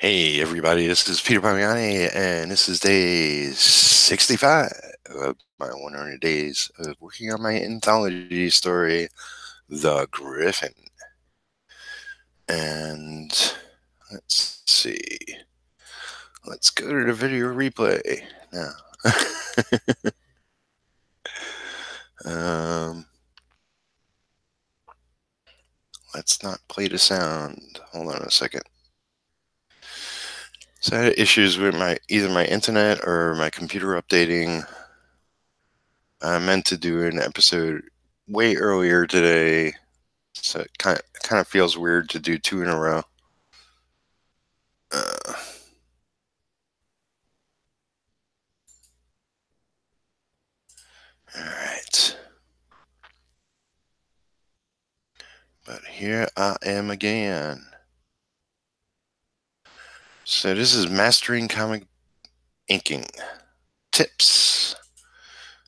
Hey everybody, this is Peter Palmiotti, and this is day 65 of my 100 days of working on my anthology story, The Griffin. And let's see. Let's go to the video replay now. Let's not play the sound. Hold on a second. So I had issues with either my internet or my computer updating. I meant to do an episode way earlier today, so it kind of feels weird to do two in a row. All right. But here I am again. So this is Mastering Comic Inking Tips.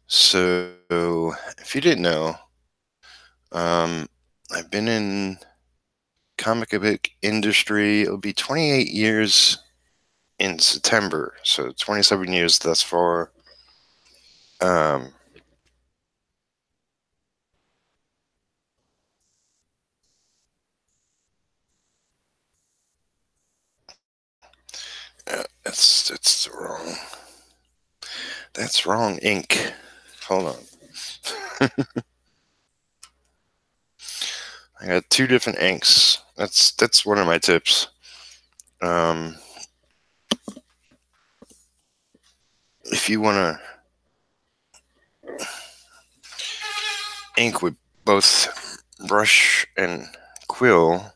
So if you didn't know, I've been in comic book industry. It'll be 28 years in September, so 27 years thus far. That's wrong. That's wrong ink. Hold on. I got two different inks. That's one of my tips. If you want to ink with both brush and quill,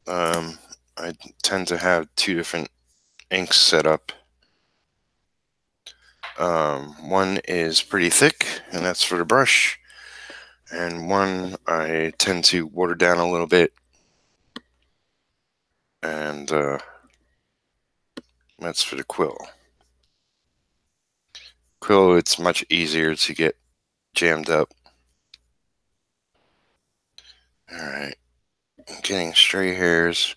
I tend to have two different inks set up. One is pretty thick, and that's for the brush, and one I tend to water down a little bit, and that's for the quill. Quill, it's much easier to get jammed up. Alright, I'm getting stray hairs.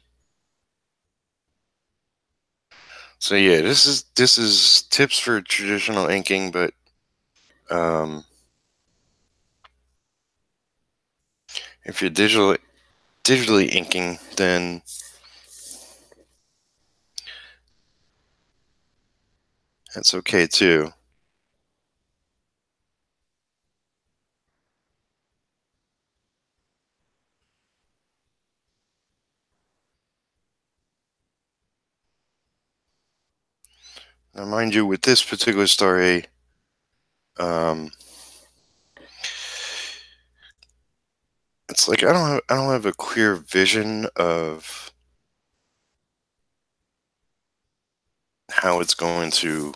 So yeah, this is tips for traditional inking, but if you're digitally inking, then that's okay too. Now, mind you, with this particular story, it's like I don't have a clear vision of how it's going to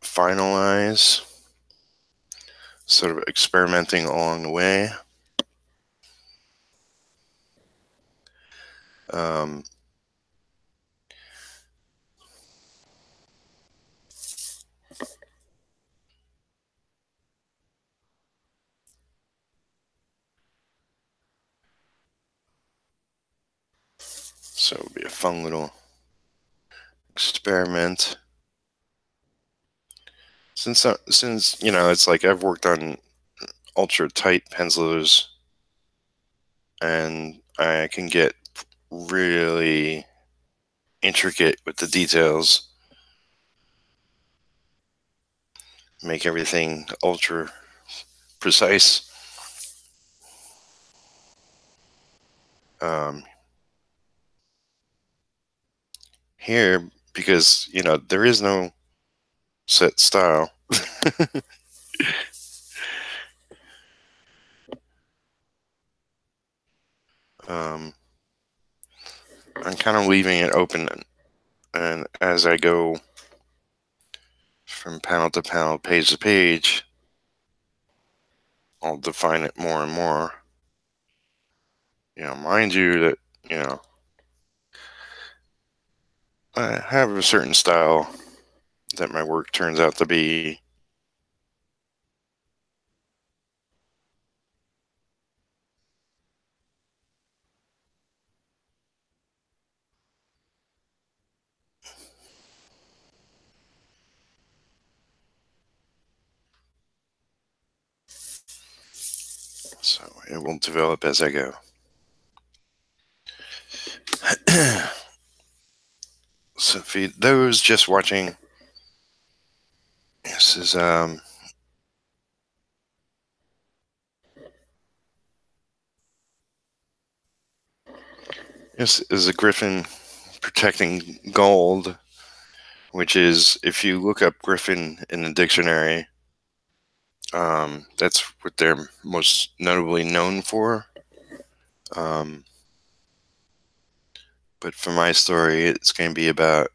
finalize. Sort of experimenting along the way. So it would be a fun little experiment. Since you know, it's like I've worked on ultra tight pencilers, and I can get really intricate with the details, make everything ultra precise. Here, because you know there is no set style. I'm kind of leaving it open, and as I go from panel to panel, page to page, I'll define it more and more. You know, mind you that, you know, I have a certain style that my work turns out to be. So it will develop as I go. So for those just watching, this is a griffin protecting gold, which is, if you look up griffin in the dictionary, that's what they're most notably known for. But for my story, it's going to be about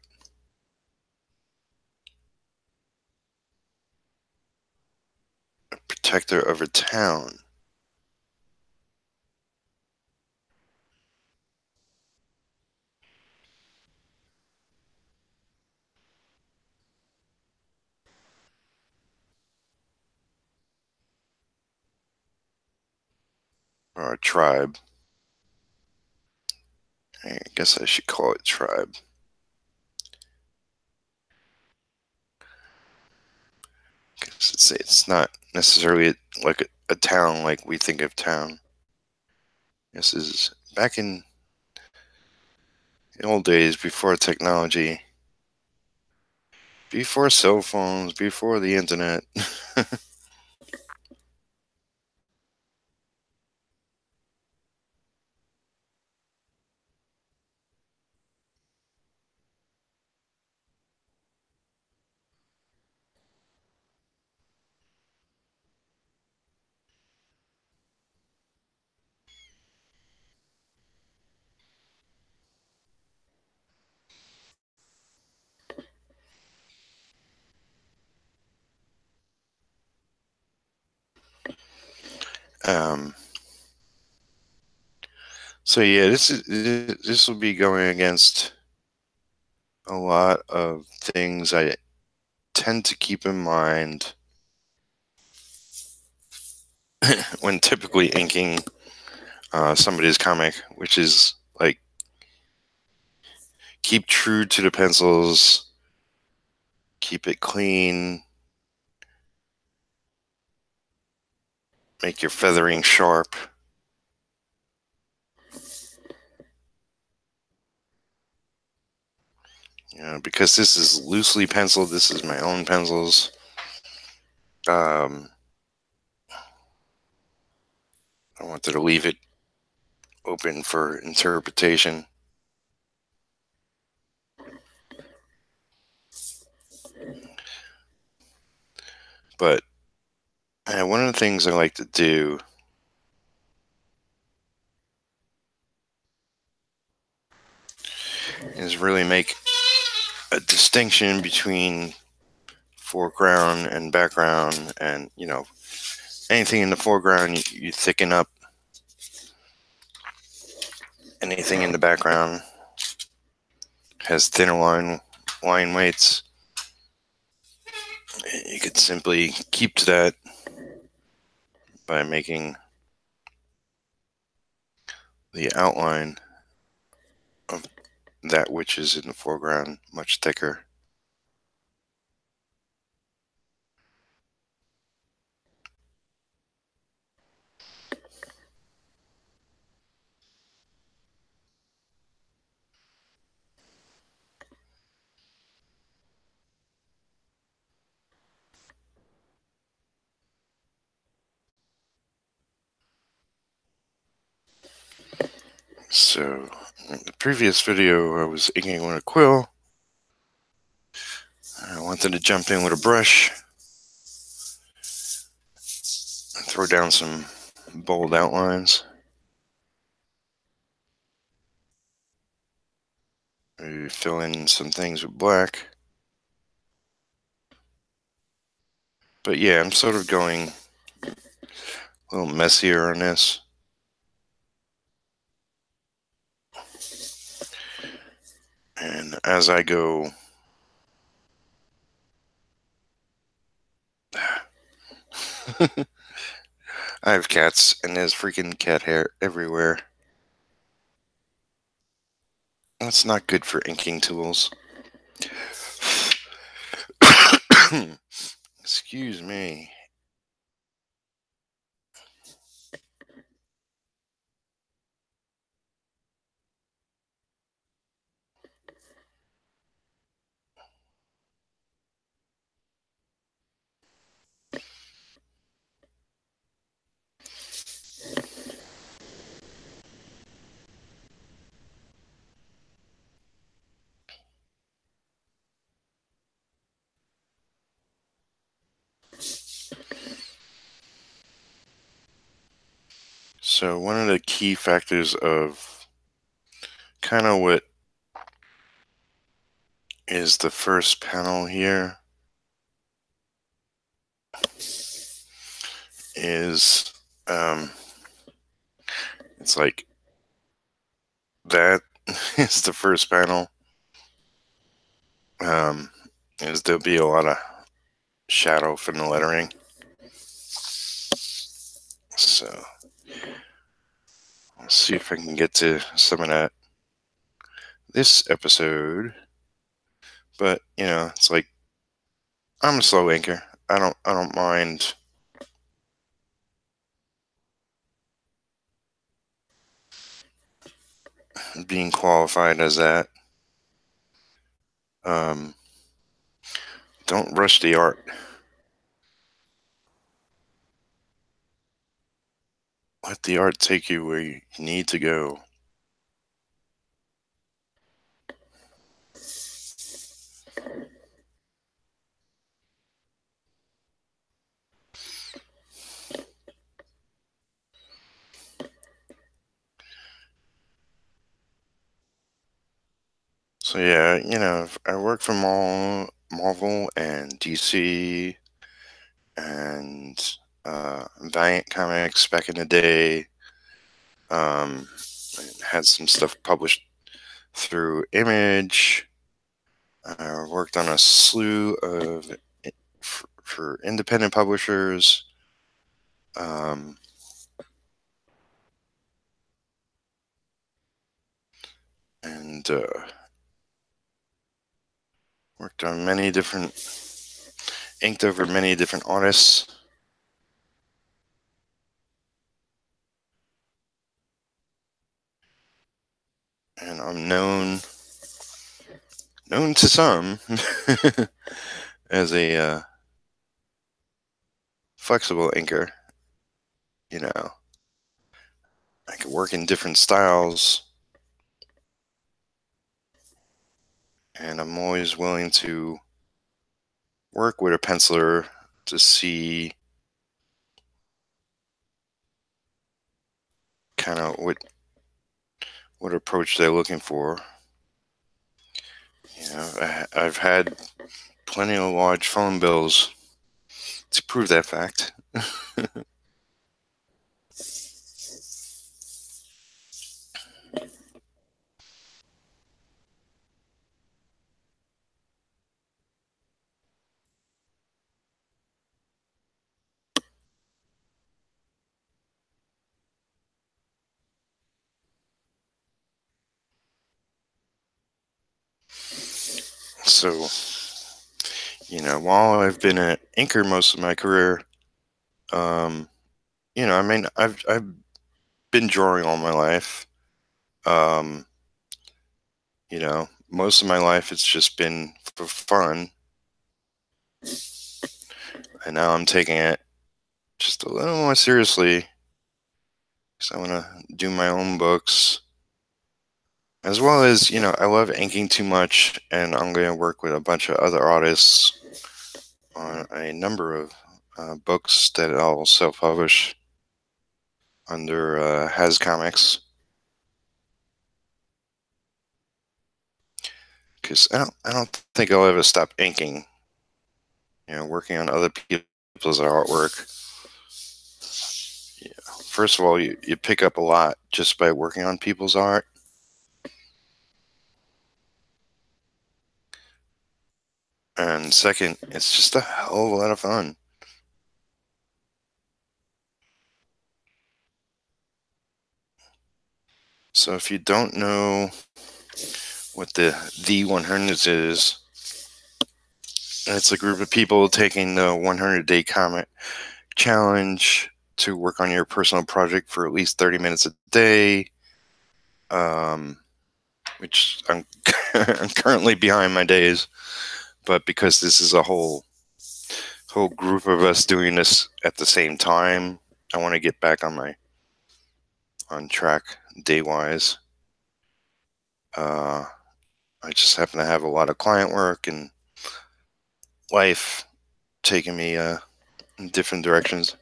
a protector of a town. Or a tribe. I guess I should call it tribe. Because it's not necessarily like a town like we think of town. This is back in the old days, before technology, before cell phones, before the internet. So yeah, this will be going against a lot of things I tend to keep in mind when typically inking somebody's comic, which is like, keep true to the pencils, keep it clean, make your feathering sharp. Because this is loosely penciled, this is my own pencils. I wanted to leave it open for interpretation. But one of the things I like to do is really make a distinction between foreground and background, and anything in the foreground you thicken up, anything in the background has thinner line weights. You could simply keep to that by making the outline of that which is in the foreground much thicker. So in the previous video, I was inking with a quill. I wanted to jump in with a brush and throw down some bold outlines. Maybe fill in some things with black. But yeah, I'm sort of going a little messier on this. And as I go, I have cats, and there's freaking cat hair everywhere. That's not good for inking tools. Excuse me. So one of the key factors of kind of what is the first panel here is it's like that is the first panel. Is there'll be a lot of shadow from the lettering. So let's see if I can get to some of that this episode. But it's like I'm a slow inker. I don't mind being qualified as that. Don't rush the art. Let the art take you where you need to go. So yeah, I work for Marvel and DC and Valiant Comics back in the day. Had some stuff published through Image. I worked on a slew of for independent publishers. And worked on inked over many different artists. And I'm known to some as a flexible inker. I can work in different styles, and I'm always willing to work with a penciler to see kind of what approach they're looking for. I've had plenty of large phone bills to prove that fact. So, while I've been an inker most of my career, I've been drawing all my life. Most of my life it's just been for fun, and now I'm taking it just a little more seriously because I want to do my own books, as well as I love inking too much, and I'm going to work with a bunch of other artists on a number of books that I'll self-publish under Has Comics. Because I don't think I'll ever stop inking. Working on other people's artwork. First of all, you pick up a lot just by working on people's art. And second, it's just a hell of a lot of fun. So if you don't know what the THEE100s is, it's a group of people taking the 100-day comic challenge to work on your personal project for at least 30 minutes a day. Which I'm currently behind my days, but because this is a whole group of us doing this at the same time, I want to get back on track day-wise. I just happen to have a lot of client work and life taking me in different directions.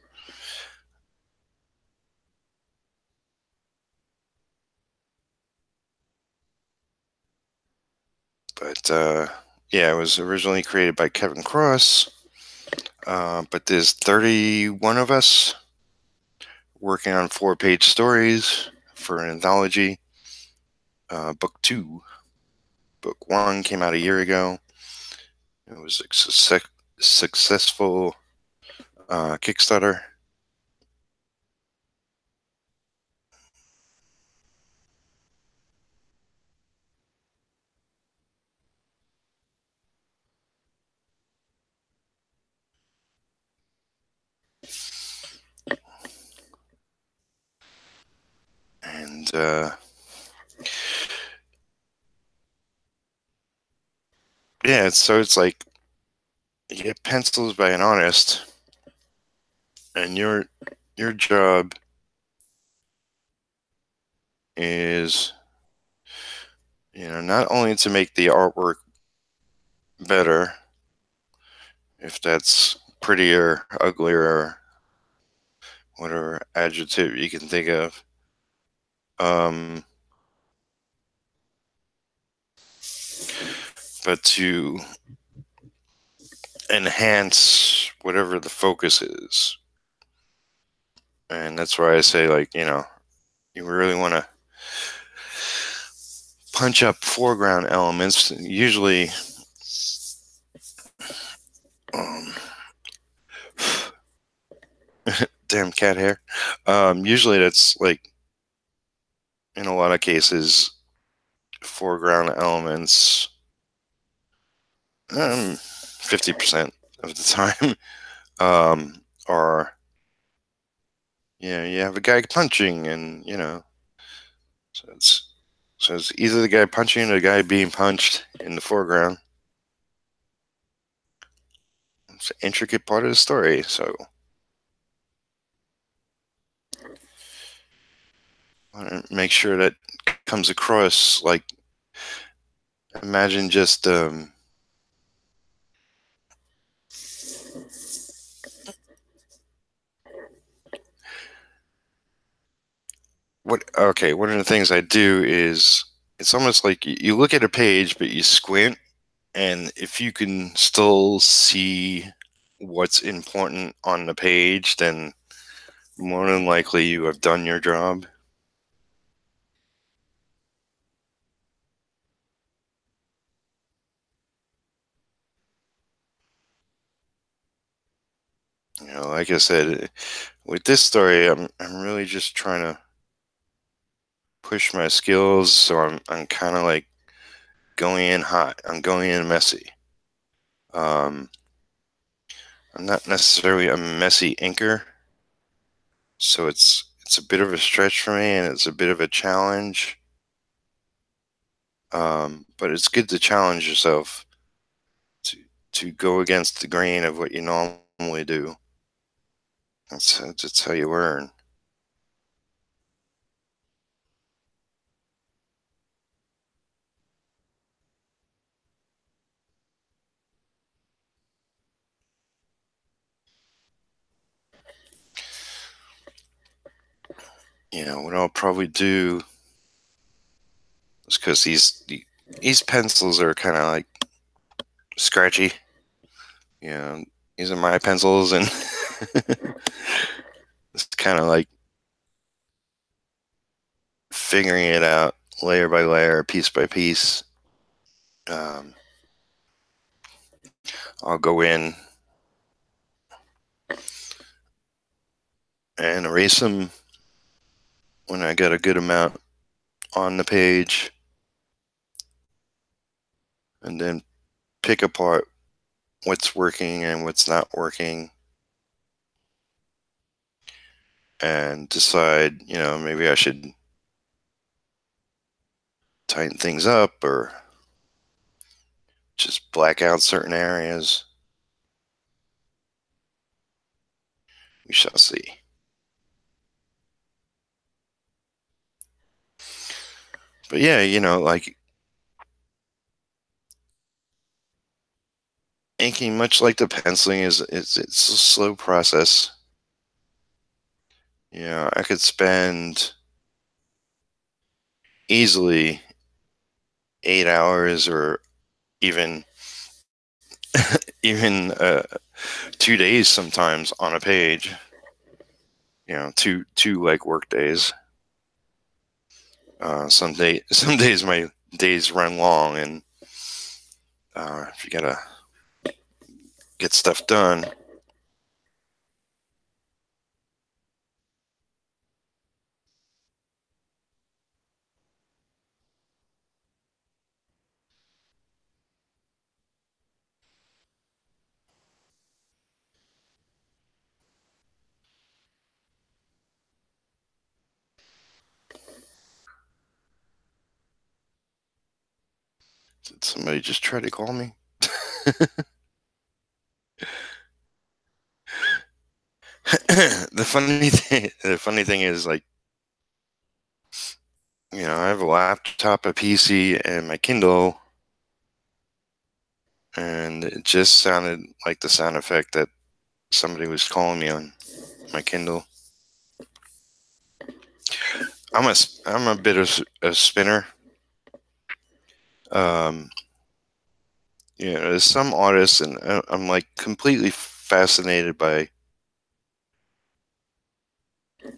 But yeah, it was originally created by Kevin Cross. But there's 31 of us working on 4-page stories for an anthology. Book 2. Book 1 came out a year ago. It was a successful Kickstarter. And yeah, so it's like you get pencils by an artist, and your job is, not only to make the artwork better, if that's prettier, uglier, whatever adjective you can think of, but to enhance whatever the focus is. And that's why I say, like, you really want to punch up foreground elements. Usually, damn cat hair. Usually that's like, in a lot of cases, foreground elements, 50% of the time, are, you have a guy punching, and so it's either the guy punching or the guy being punched in the foreground. It's an intricate part of the story, so I want to make sure that comes across. Like, imagine just one of the things I do is, it's almost like you look at a page, but you squint, and if you can still see what's important on the page, then more than likely you have done your job. Like I said, with this story, I'm really just trying to push my skills, so I'm kind of like going in hot. I'm going in messy. I'm not necessarily a messy inker, so it's a bit of a stretch for me, and it's a bit of a challenge. But it's good to challenge yourself to go against the grain of what you normally do. That's how you learn. What I'll probably do is, because these pencils are kind of like scratchy. These are my pencils, and it's kind of like figuring it out layer by layer, piece by piece. I'll go in and erase them when I get a good amount on the page, and then pick apart what's working and what's not working, and decide, maybe I should tighten things up or just black out certain areas. We shall see. But yeah, like inking, much like the penciling, it's a slow process. I could spend easily 8 hours or even 2 days sometimes on a page. Two like work days. Some days my days run long, and if you gotta get stuff done. Did somebody just try to call me? The funny thing is, like, I have a laptop, a PC, and my Kindle, and it just sounded like the sound effect that somebody was calling me on my Kindle. I'm a bit of a spinner. There's some artists, and I'm like completely fascinated by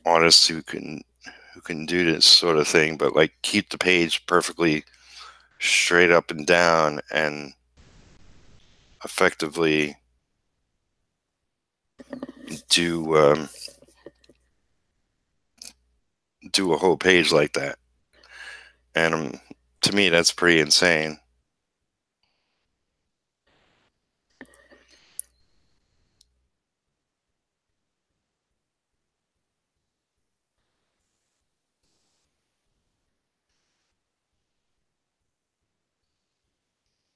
artists who can do this sort of thing, but like keep the page perfectly straight up and down and effectively do a whole page like that. And to me, that's pretty insane.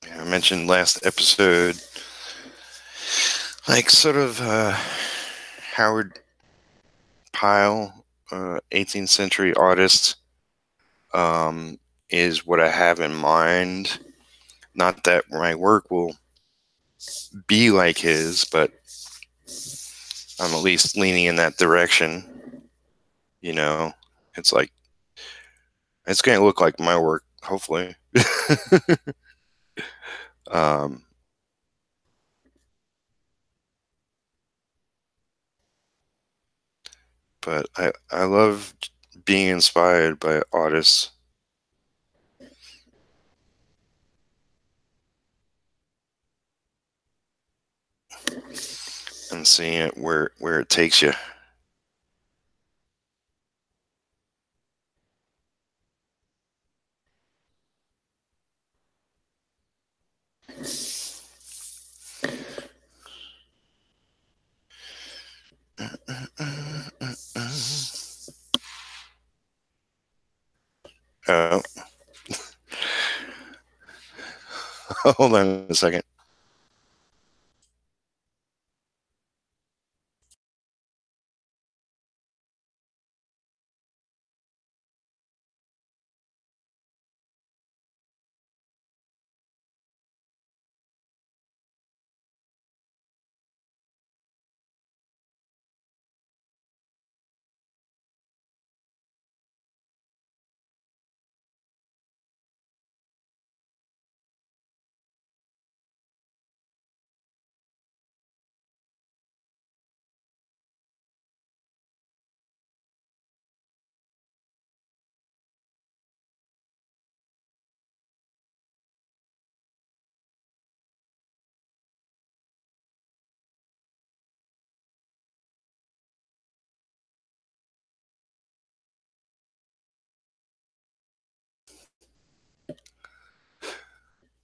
I mentioned last episode, like sort of Howard Pyle, 18th century artist, is what I have in mind. Not that my work will be like his, but I'm at least leaning in that direction. It's like, it's going to look like my work, hopefully. um, but I love being inspired by artists and seeing it where it takes you. Oh, hold on a second.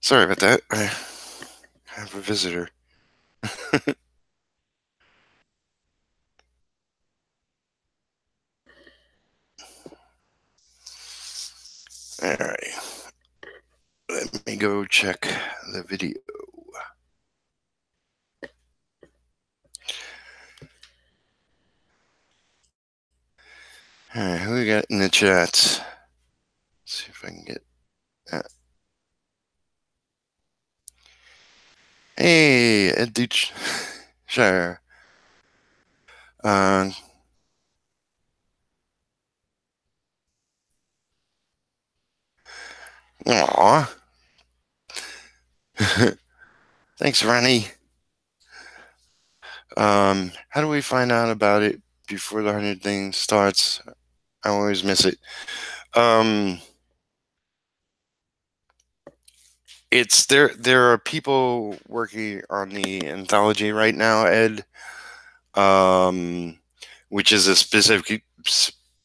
Sorry about that. I have a visitor. All right. Let me go check the video. All right, who we got in the chat? Let's see if I can get that. Hey, Ed Dutch. Sure. Aw. Thanks, Ronnie. How do we find out about it before the 100 thing starts? I always miss it. It's there. There are people working on the anthology right now, Ed. Which is a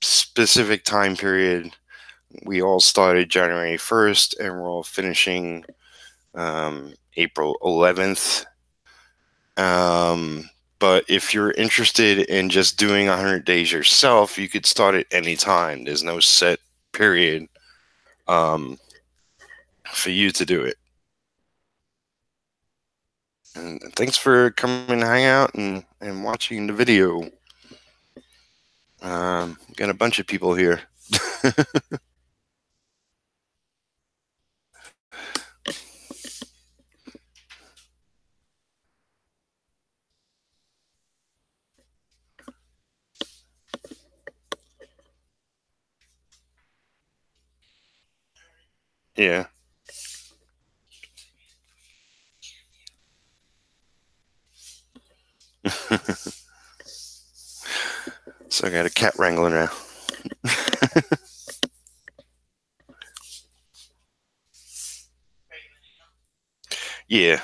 specific time period. We all started January 1st, and we're all finishing April 11th. But if you're interested in just doing 100 days yourself, you could start at any time. There's no set period for you to do it. And thanks for coming to hang out and watching the video. Got a bunch of people here. Yeah. So I got a cat wrangler now. Yeah.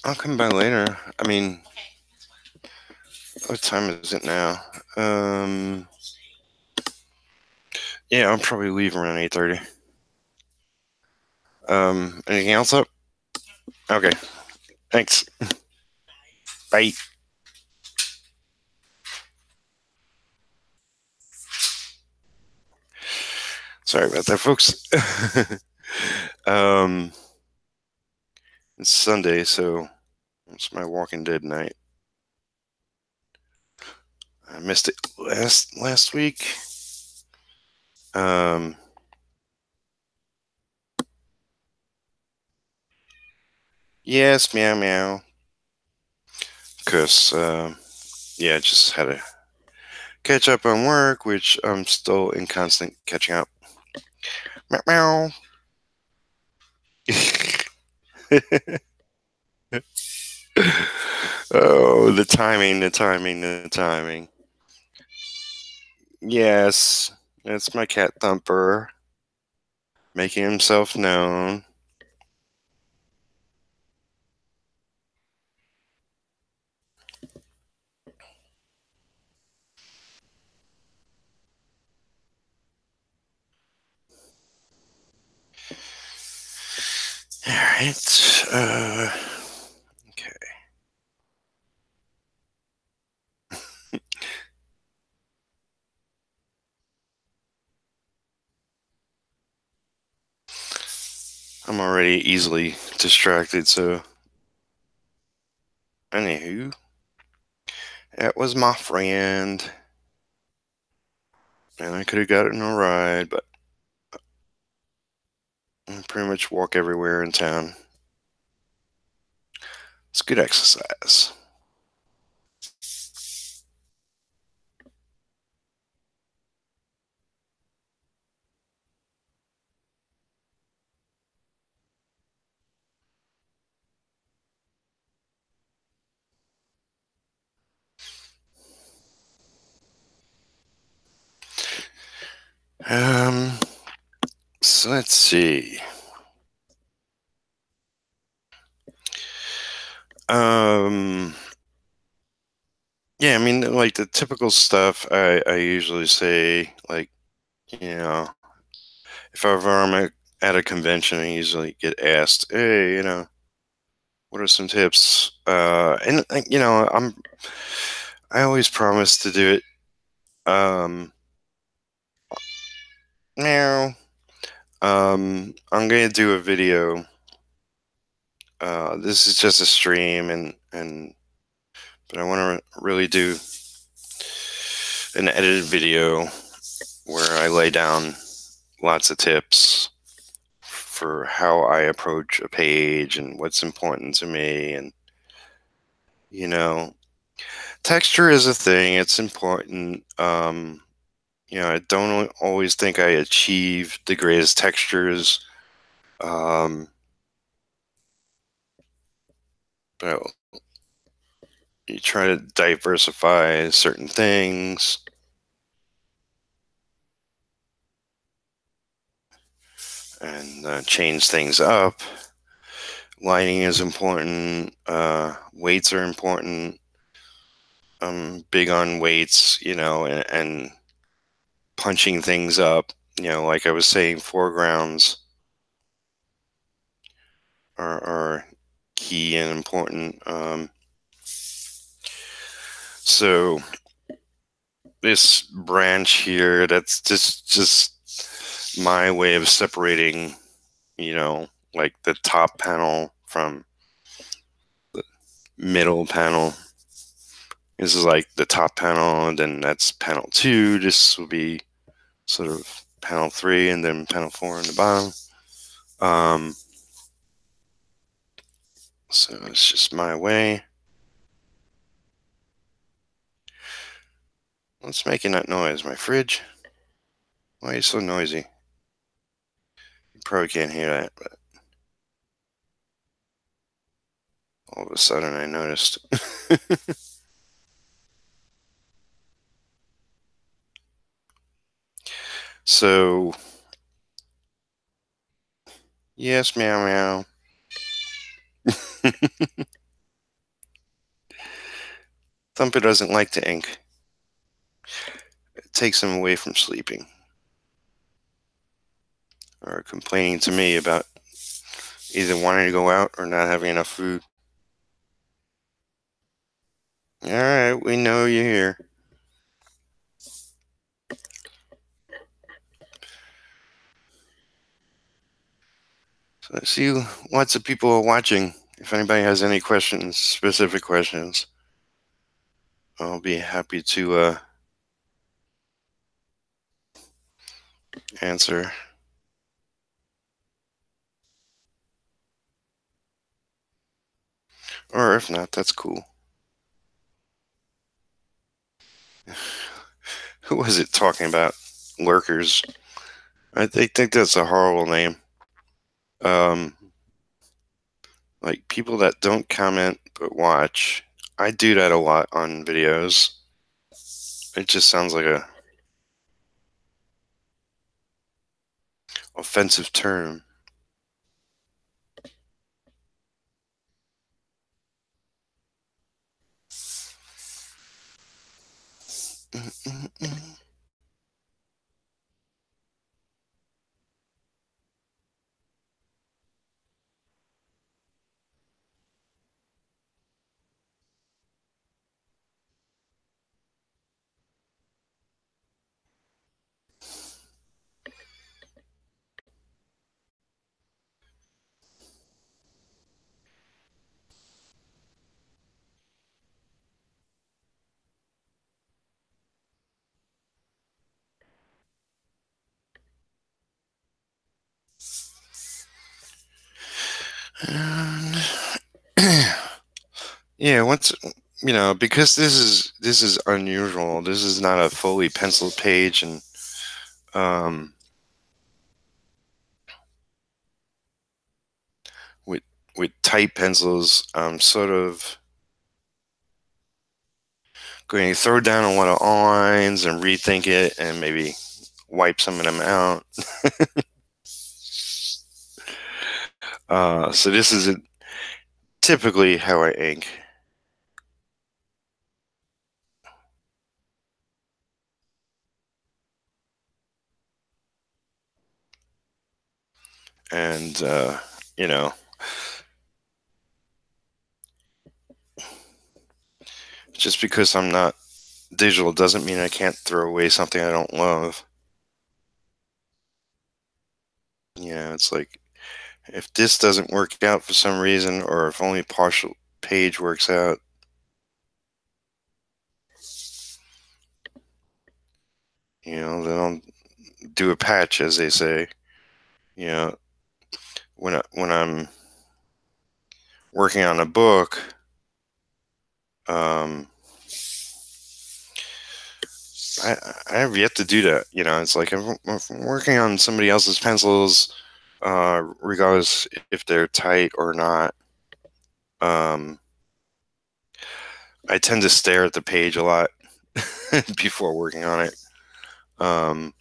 I'll come by later. I mean, what time is it now? Yeah, I'll probably leave around 8:30. Anything else up? Okay. Thanks. Bye. Sorry about that, folks. It's Sunday, so it's my Walking Dead night. I missed it last week. Yes, meow meow. Because yeah, just had to catch up on work, which I'm still in constant catching up. Meow meow. Oh, the timing. Yes, it's my cat Thumper making himself known. All right. Okay. I'm already easily distracted, so anywho, that was my friend, and I could have gotten a ride, but I pretty much walk everywhere in town. It's good exercise. So let's see. Yeah, I mean, like the typical stuff I usually say, like, you know, if ever I'm at a convention, I usually get asked, hey, what are some tips? And I always promise to do it. Now, I'm gonna do a video. This is just a stream, but I want to really do an edited video where I lay down lots of tips for how I approach a page and what's important to me. And, texture is a thing. It's important. I don't always think I achieve the greatest textures. But you try to diversify certain things and change things up. Lighting is important. Weights are important. I'm big on weights, and punching things up. Like I was saying, foregrounds are key and important. So this branch here, that's just my way of separating, like the top panel from the middle panel. This is like the top panel, and then that's panel 2. This will be sort of panel 3, and then panel 4 on the bottom. So it's just my way. What's making that noise? My fridge? Why are you so noisy? You probably can't hear that, but all of a sudden I noticed. So, yes, meow meow. Thumper doesn't like to ink. It takes him away from sleeping. Or complaining to me about either wanting to go out or not having enough food. Alright, we know you're here. So let's see lots of people are watching. If anybody has any questions, specific questions, I'll be happy to answer. Or if not, that's cool. Who was it talking about? Lurkers. I think that's a horrible name. Like people that don't comment but watch. I do that a lot on videos. It just sounds like a offensive term. Yeah, because this is unusual. This is not a fully penciled page, and with tight pencils, I'm sort of going to throw down a lot of lines and rethink it, and maybe wipe some of them out. So this isn't typically how I ink. And, just because I'm not digital doesn't mean I can't throw away something I don't love. It's like, if this doesn't work out for some reason, or if only partial page works out, then I'll do a patch, as they say. When I'm working on a book, I have yet to do that. It's like if I'm working on somebody else's pencils, regardless if they're tight or not. I tend to stare at the page a lot before working on it. Um,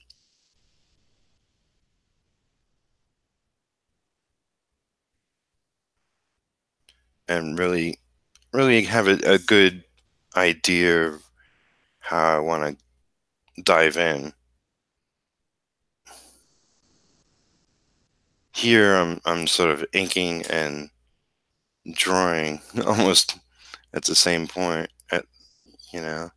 and really have a good idea of how I want to dive in. Here, I'm sort of inking and drawing almost at the same point. You know.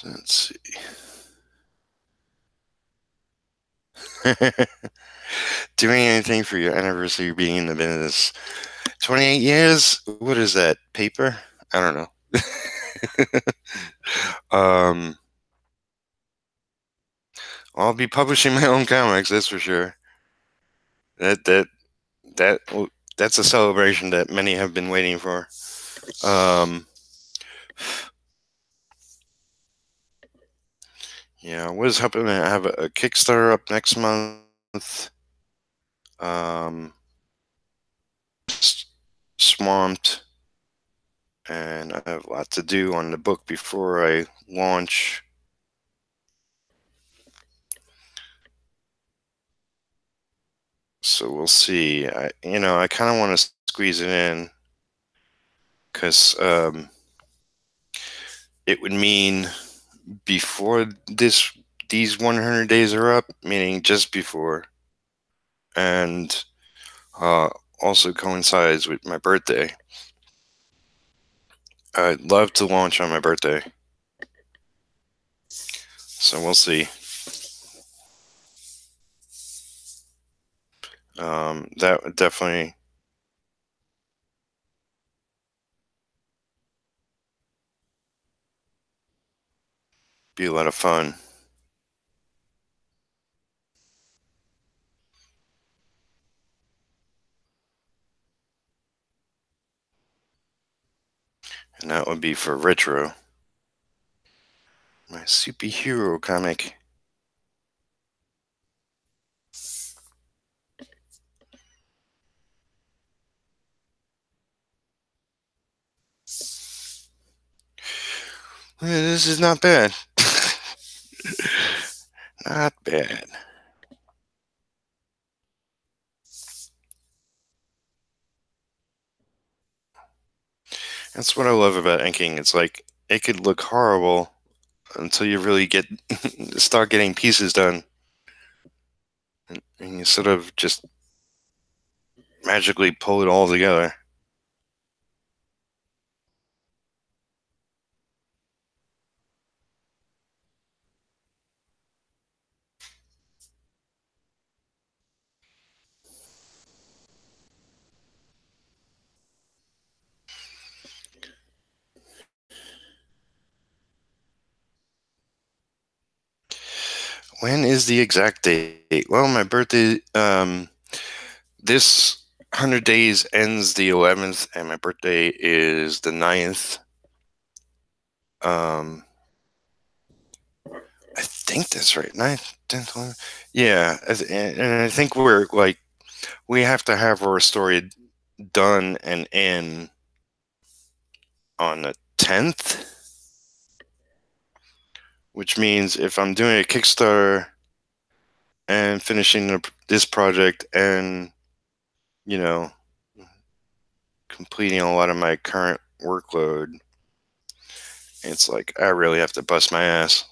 Let's see. Doing anything for your anniversary being in the business? 28 years? What is that? Paper? I don't know. um, I'll be publishing my own comics, that's for sure. That that that that's a celebration that many have been waiting for. Um, yeah, what is happening? I have a Kickstarter up next month. Um, swamped, and I have a lot to do on the book before I launch. So we'll see. I kind of want to squeeze it in because it would mean before these 100 days are up, meaning just before, and uh, also coincides with my birthday. I'd love to launch on my birthday, so we'll see. That would definitely be a lot of fun. And that would be for retro, my superhero comic. Yeah, this is not bad. Not bad. That's what I love about inking. It's like it could look horrible until you really start getting pieces done, and you sort of just magically pull it all together. When is the exact date? Well, my birthday, this 100 days ends the 11th, and my birthday is the 9th. Um, I think that's right. 9th, 10th, 11th. Yeah. And I think we have to have our story done and in on the 10th, which means if I'm doing a Kickstarter and finishing this project and, you know, completing a lot of my current workload, it's like I really have to bust my ass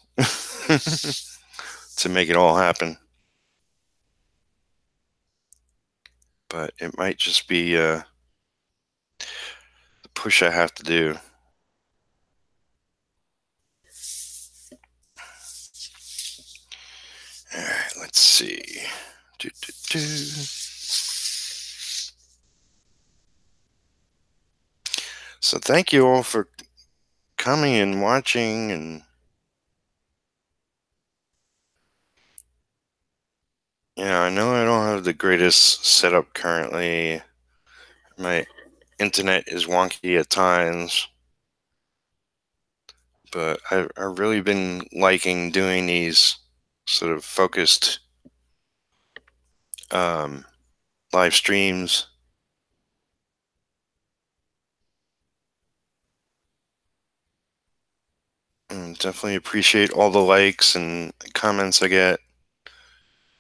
to make it all happen. But it might just be push I have to do. All right, let's see. So thank you all for coming and watching, and I know I don't have the greatest setup currently. My internet is wonky at times, but I've really been liking doing these sort of focused live streams. And definitely appreciate all the likes and comments I get,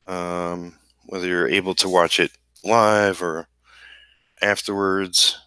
whether you're able to watch it live or afterwards.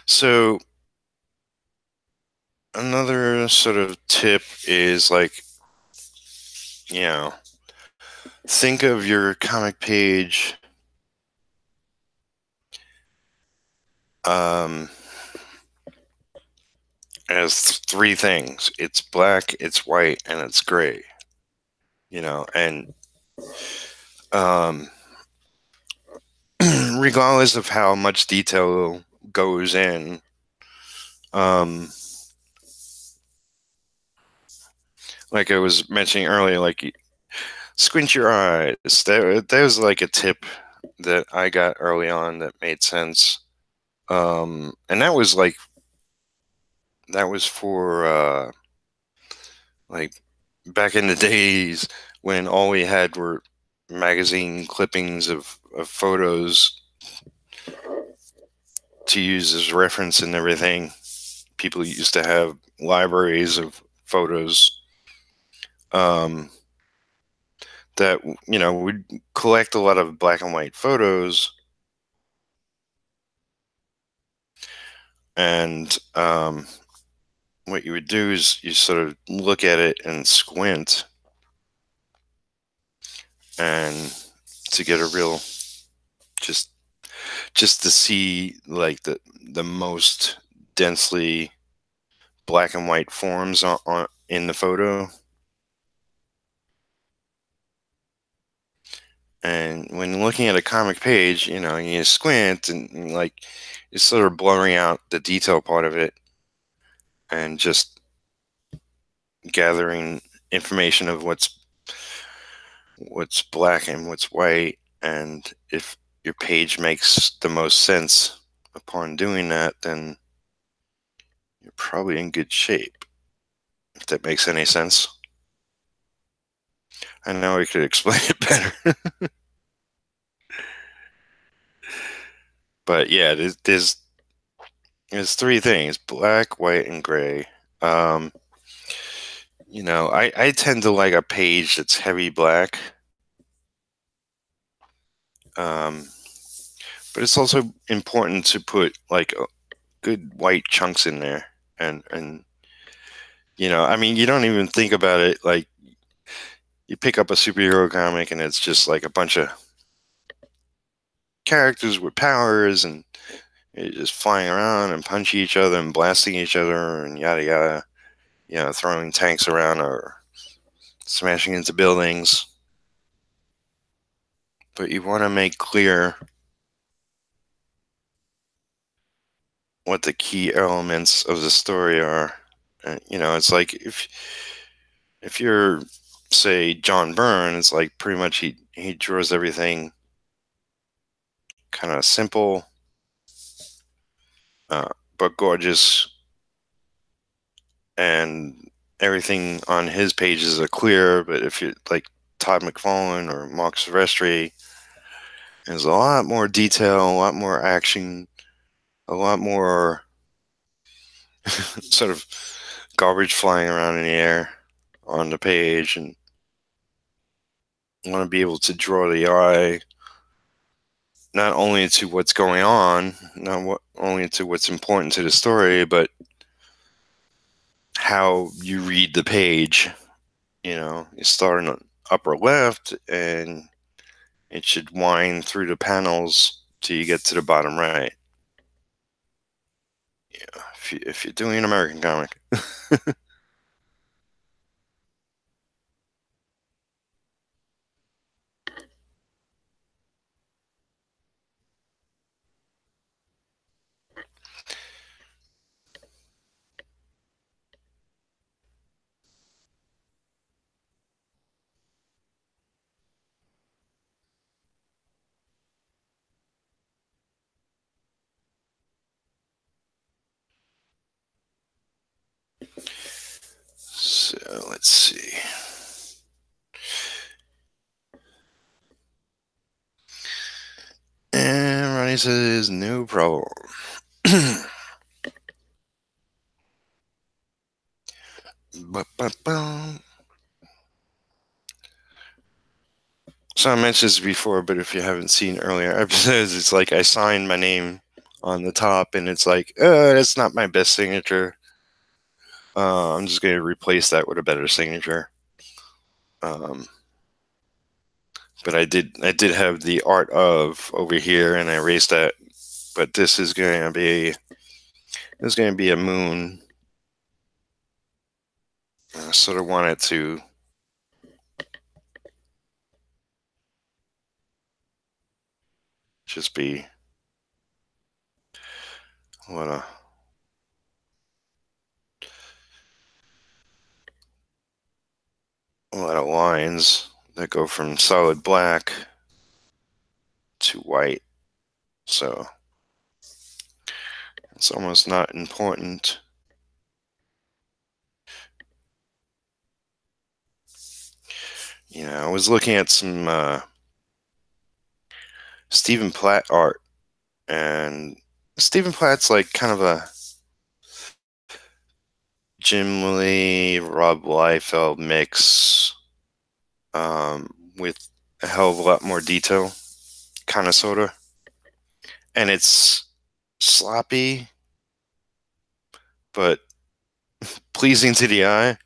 So another sort of tip is, like, think of your comic page as three things. It's black, it's white, and it's gray. And regardless of how much detail goes in, like I was mentioning earlier, like, squint your eyes. That was like a tip that I got early on that made sense. And that was for like back in the days when all we had were magazine clippings of photos to use as reference and everything. People used to have libraries of photos that would collect a lot of black and white photos, and what you would do is you sort of look at it and squint, and to get a real just to see, like, the most densely black and white forms on in the photo. And when looking at a comic page, you squint and like it's sort of blurring out the detail part of it and just gathering information of what's black and what's white. And if your page makes the most sense upon doing that, then you're probably in good shape, if that makes any sense. I know I could explain it better. But yeah, there's three things: black, white, and gray. I tend to like a page that's heavy black. But it's also important to put like good white chunks in there. And I mean, you don't even think about it. Like, you pick up a superhero comic and it's just like a bunch of characters with powers, and you're just flying around and punching each other and blasting each other and yada yada, throwing tanks around or smashing into buildings. But you want to make clear what the key elements of the story are. It's like if you're, say, John Byrne, it's like pretty much he draws everything kind of simple, but gorgeous, and everything on his pages are clear. But if you're like Todd McFarlane or Mark Silvestri, There's a lot more detail, a lot more action, a lot more sort of garbage flying around in the air on the page, and I want to be able to draw the eye not only to what's going on, only to what's important to the story, but how you read the page. You start in the upper left, and it should wind through the panels till you get to the bottom right. Yeah, if you're doing an American comic. So let's see. And Ronnie says, no problem. So I mentioned this before, but if you haven't seen earlier episodes, it's like I signed my name on the top, and it's like, that's not my best signature. I'm just going to replace that with a better signature. But I did have the art of over here, and I erased that. But this is going to be a moon. I sort of wanted to just be what a lot of lines that go from solid black to white. So it's almost not important. I was looking at some Stephen Platt art, and Stephen Platt's like kind of a Jim Lee, Rob Liefeld mix, with a hell of a lot more detail, kind of, sort of. And it's sloppy, but pleasing to the eye.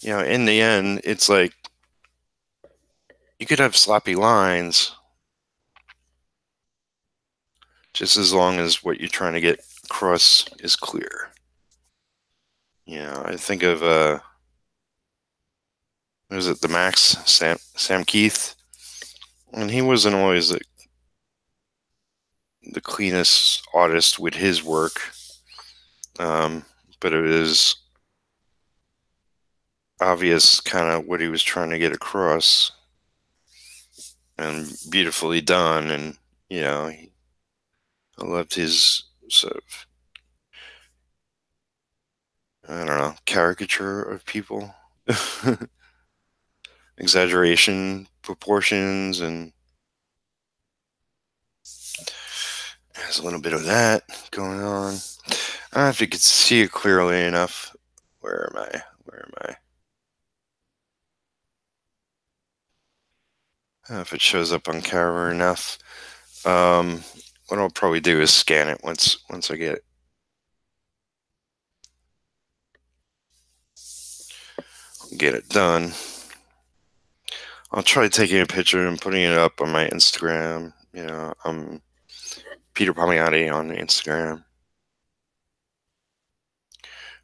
In the end, it's like you could have sloppy lines just as long as what you're trying to get across is clear. I think of was it the Max Sam Keith, and he wasn't always the cleanest artist with his work, but it was obvious kind of what he was trying to get across, and beautifully done. And I loved his sort of, I don't know, caricature of people. Exaggeration, proportions, and there's a little bit of that going on. I don't know if you could see it clearly enough. Where am I? I don't know if it shows up on camera enough. What I'll probably do is scan it once I get it done. I'll try taking a picture and putting it up on my Instagram. I'm Peter Palmiotti on Instagram.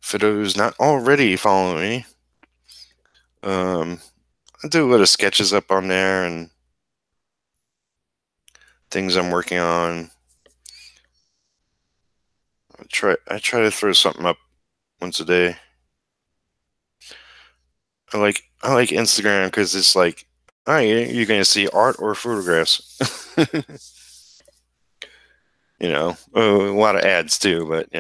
For those not already following me, I do a lot of sketches up on there and things I'm working on. I try to throw something up once a day. I like Instagram because it's like, oh, you're going to see art or photographs. A lot of ads too, but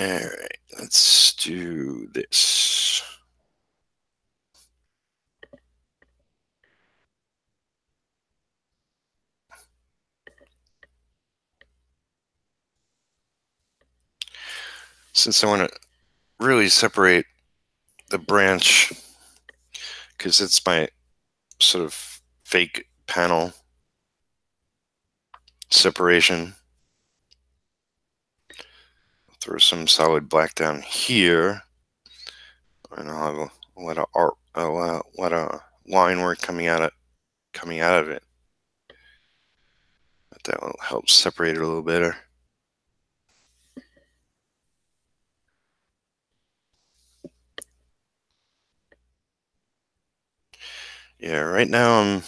All right, let's do this. Since I want to really separate the branch, because it's my sort of fake panel separation, throw some solid black down here, and I'll have a lot of art, a lot of line work coming out of it. But that will help separate it a little better. Yeah, right now I'm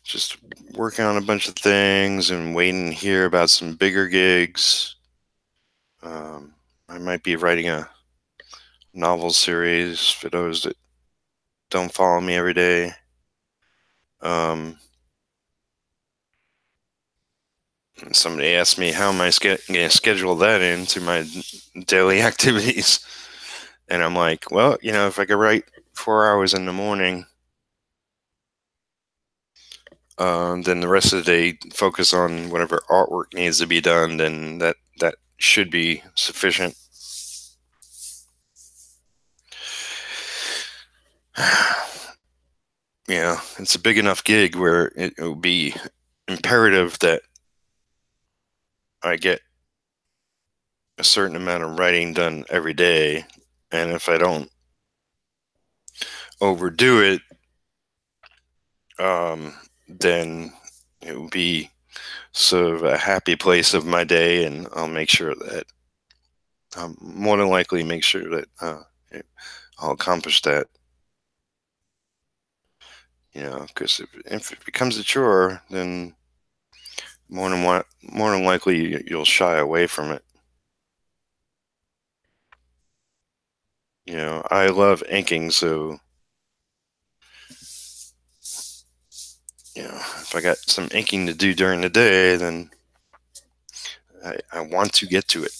just working on a bunch of things and waiting to hear about some bigger gigs. I might be writing a novel series for those that don't follow me every day. Somebody asked me how am I going to schedule that into my daily activities, and I'm like, well, if I could write 4 hours in the morning, then the rest of the day focus on whatever artwork needs to be done, then that should be sufficient. It's a big enough gig where it will be imperative that I get a certain amount of writing done every day, and if I don't overdo it, then it will be sort of a happy place of my day, and I'll make sure that more than likely make sure that I'll accomplish that. Because if it becomes a chore, then more than likely you'll shy away from it. I love inking, so if I got some inking to do during the day, then I want to get to it.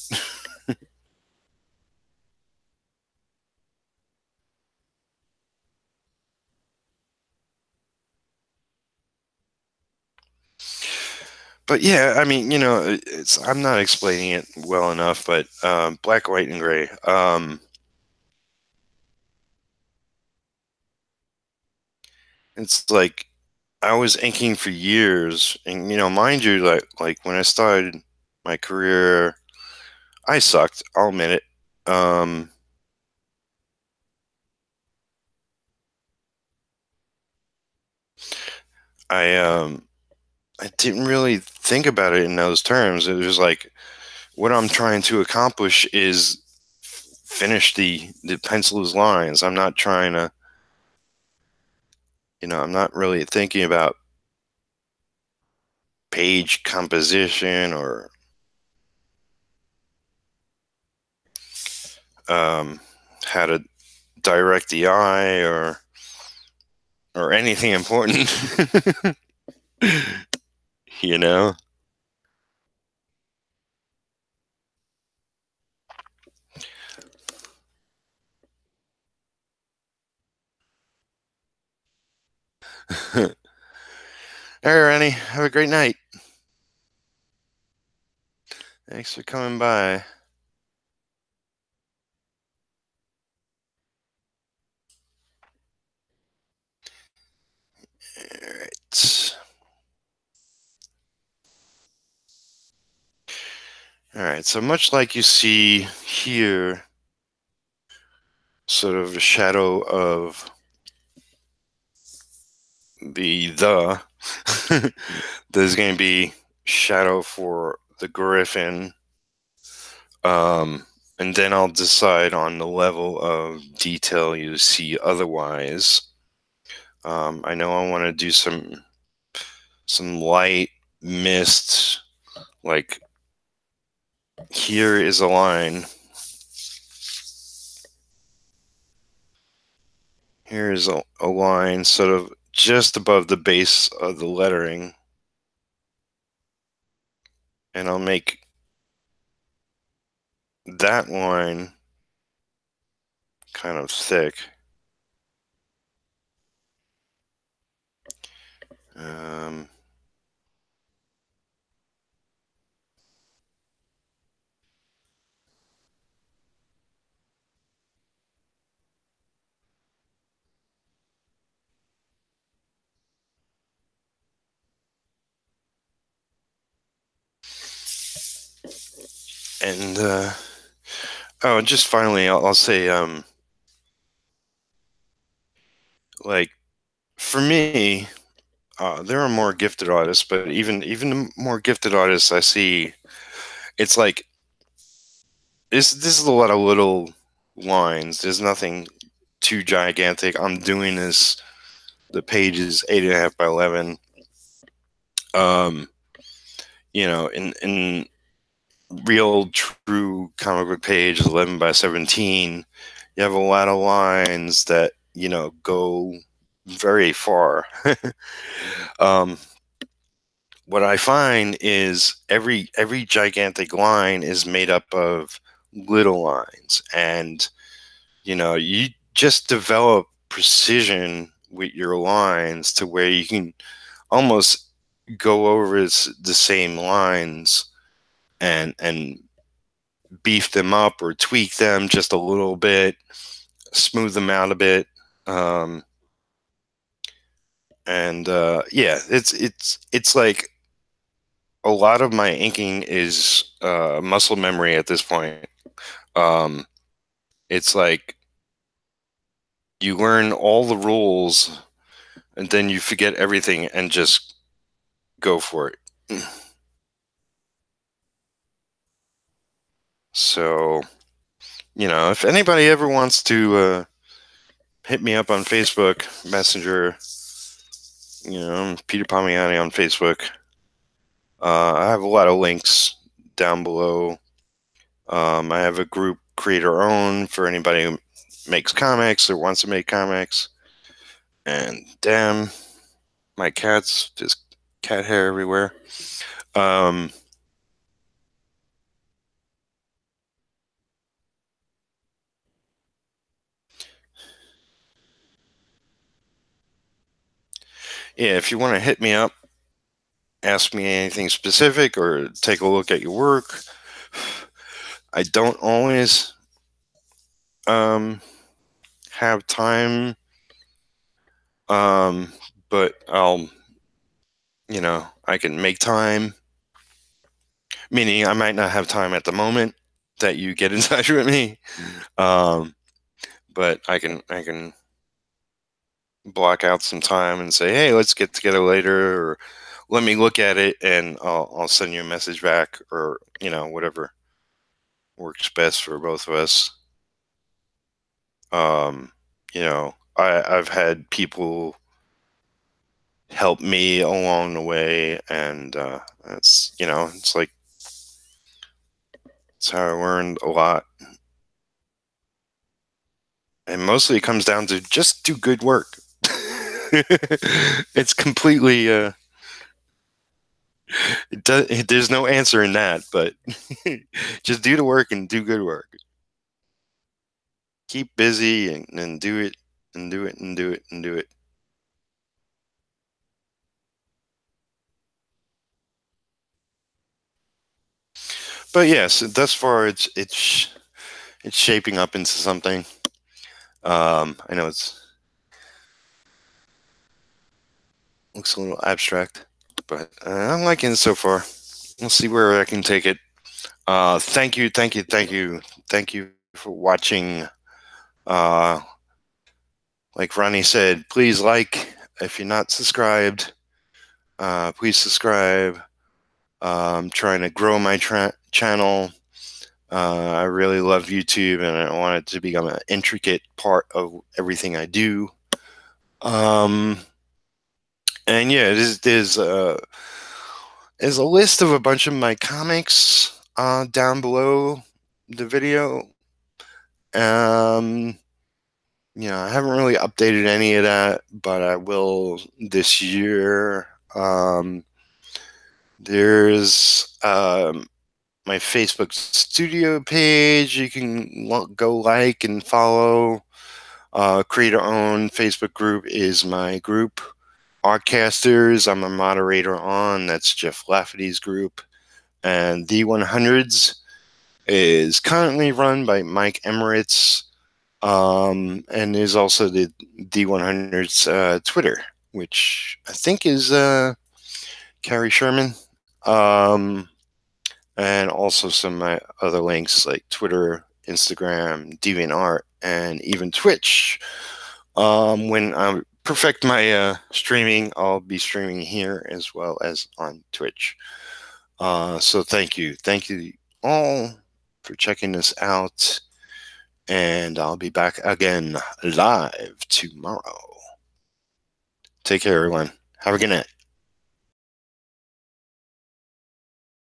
But yeah, I mean, I'm not explaining it well enough, but black, white, and gray. It's like I was inking for years, and mind you, like when I started my career, I sucked. I'll admit it. I I didn't really think about it in those terms. It was like what I'm trying to accomplish is finish the pencil's lines. I'm not trying to, I'm not really thinking about page composition or how to direct the eye or anything important. you know all right, Rennie, have a great night. Thanks for coming by. All right. All right, so much like you see here, sort of a shadow of the there's going to be shadow for the griffin, and then I'll decide on the level of detail you see otherwise. I know I want to do some light mist, like here is a line. Here is a line sort of just above the base of the lettering. And I'll make that line kind of thick. And just finally, I'll say, like, for me, there are more gifted artists, but even the more gifted artists I see, it's like this is a lot of little lines. There's nothing too gigantic. I'm doing this. The page is 8.5 by 11. In real true comic book page is 11 by 17. You have a lot of lines that go very far. What I find is every gigantic line is made up of little lines, and you just develop precision with your lines to where you can almost go over the same lines and beef them up or tweak them just a little bit, smooth them out a bit. Yeah, it's like a lot of my inking is muscle memory at this point. It's like you learn all the rules and then you forget everything and just go for it. So, if anybody ever wants to hit me up on Facebook Messenger, I'm Peter Palmiotti on Facebook. I have a lot of links down below. I have a group, Creator Own, for anybody who makes comics or wants to make comics. And damn, my cat's just cat hair everywhere. Yeah, if you want to hit me up, ask me anything specific or take a look at your work. I don't always have time, but I can make time, meaning I might not have time at the moment that you get in touch with me, but I can block out some time and say, hey, let's get together later, or let me look at it and I'll send you a message back, or whatever works best for both of us. I've had people help me along the way, and it's like it's how I learned a lot. And mostly it comes down to just do good work. It's completely there's no answer in that, but just do the work and do good work. Keep busy and do it and do it and do it and do it. But yes, thus far it's shaping up into something. I know looks a little abstract, but I'm liking it so far. We'll see where I can take it. Thank you for watching. Like Ronnie said, please like. If you're not subscribed, please subscribe. I'm trying to grow my channel. I really love YouTube, and I want it to become an intricate part of everything I do. And yeah, there's a list of a bunch of my comics down below the video. I haven't really updated any of that, but I will this year. There's my Facebook studio page. You can go like and follow. Creator-owned Facebook group is my group. Artcasters, I'm a moderator on. That's Jeff Lafferty's group. And THEE100s is currently run by Mike Emmerich. And there's also the THEE100s Twitter, which I think is Carrie Sherman. And also some of my other links like Twitter, Instagram, DeviantArt, and even Twitch. When I perfect my streaming, I'll be streaming here as well as on Twitch. So thank you all for checking this out, and I'll be back again live tomorrow. Take care, everyone. Have a good night.